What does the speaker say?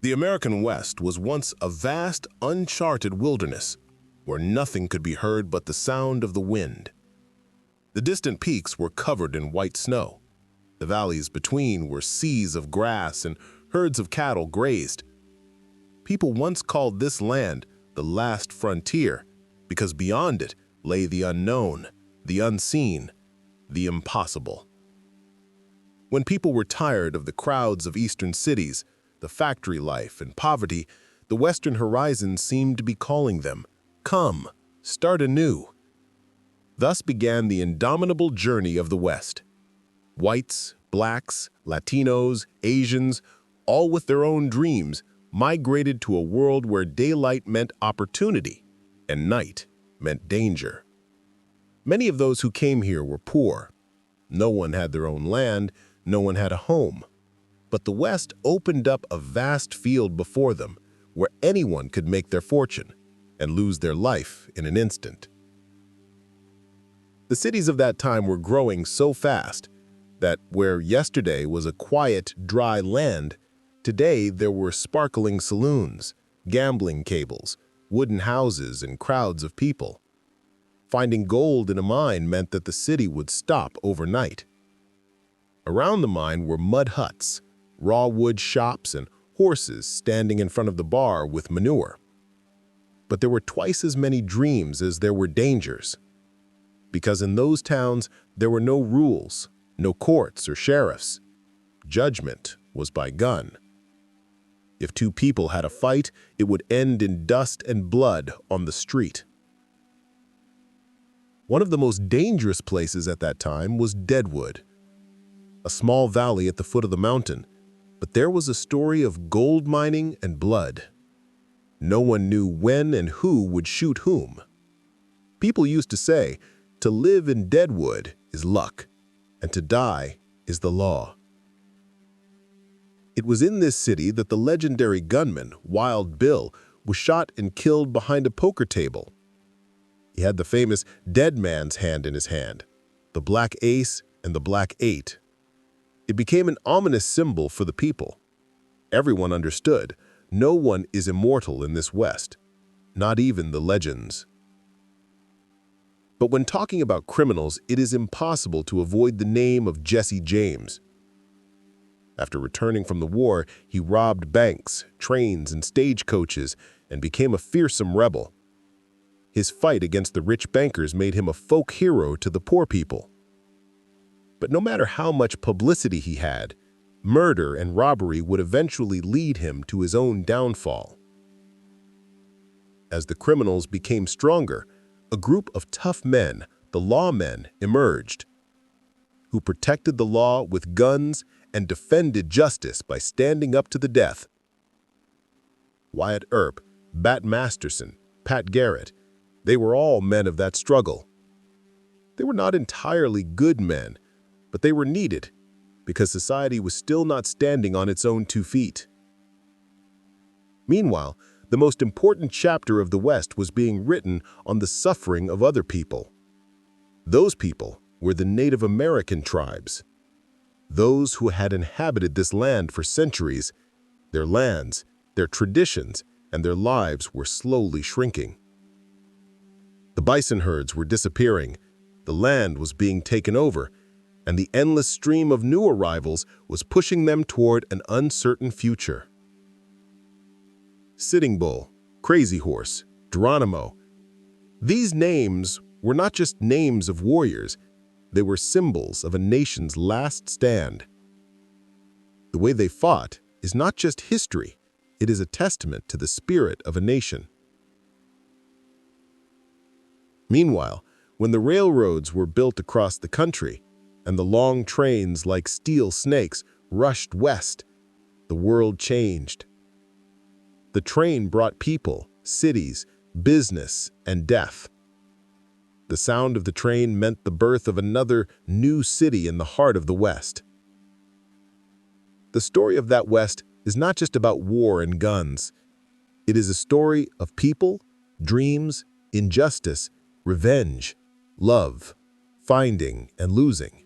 The American West was once a vast, uncharted wilderness where nothing could be heard but the sound of the wind. The distant peaks were covered in white snow. The valleys between were seas of grass and herds of cattle grazed. People once called this land the last frontier because beyond it lay the unknown, the unseen, the impossible. When people were tired of the crowds of eastern cities, the factory life and poverty, the western horizon seemed to be calling them, "Come, start anew." Thus began the indomitable journey of the West. Whites, blacks, Latinos, Asians, all with their own dreams, migrated to a world where daylight meant opportunity and night meant danger. Many of those who came here were poor. No one had their own land, no one had a home. But the West opened up a vast field before them where anyone could make their fortune and lose their life in an instant. The cities of that time were growing so fast that where yesterday was a quiet, dry land, today there were sparkling saloons, gambling tables, wooden houses, and crowds of people. Finding gold in a mine meant that the city would stop overnight. Around the mine were mud huts, raw wood shops, and horses standing in front of the bar with manure. But there were twice as many dreams as there were dangers. Because in those towns, there were no rules, no courts or sheriffs. Judgment was by gun. If two people had a fight, it would end in dust and blood on the street. One of the most dangerous places at that time was Deadwood, a small valley at the foot of the mountain, but there was a story of gold mining and blood. No one knew when and who would shoot whom. People used to say, to live in Deadwood is luck, and to die is the law. It was in this city that the legendary gunman, Wild Bill, was shot and killed behind a poker table. He had the famous dead man's hand in his hand, the black ace and the black eight. It became an ominous symbol for the people. Everyone understood, no one is immortal in this West, not even the legends. But when talking about criminals, it is impossible to avoid the name of Jesse James. After returning from the war, he robbed banks, trains, and stagecoaches and became a fearsome rebel. His fight against the rich bankers made him a folk hero to the poor people. But no matter how much publicity he had, murder and robbery would eventually lead him to his own downfall. As the criminals became stronger, a group of tough men, the lawmen, emerged, who protected the law with guns and defended justice by standing up to the death. Wyatt Earp, Bat Masterson, Pat Garrett, they were all men of that struggle. They were not entirely good men, but they were needed because society was still not standing on its own 2 feet. Meanwhile, the most important chapter of the West was being written on the suffering of other people. Those people were the Native American tribes. Those who had inhabited this land for centuries, their lands, their traditions, and their lives were slowly shrinking. The bison herds were disappearing, the land was being taken over, and the endless stream of new arrivals was pushing them toward an uncertain future. Sitting Bull, Crazy Horse, Geronimo. These names were not just names of warriors, they were symbols of a nation's last stand. The way they fought is not just history, it is a testament to the spirit of a nation. Meanwhile, when the railroads were built across the country, and the long trains like steel snakes rushed west, the world changed. The train brought people, cities, business, and death. The sound of the train meant the birth of another new city in the heart of the West. The story of that West is not just about war and guns. It is a story of people, dreams, injustice, revenge, love, finding and losing.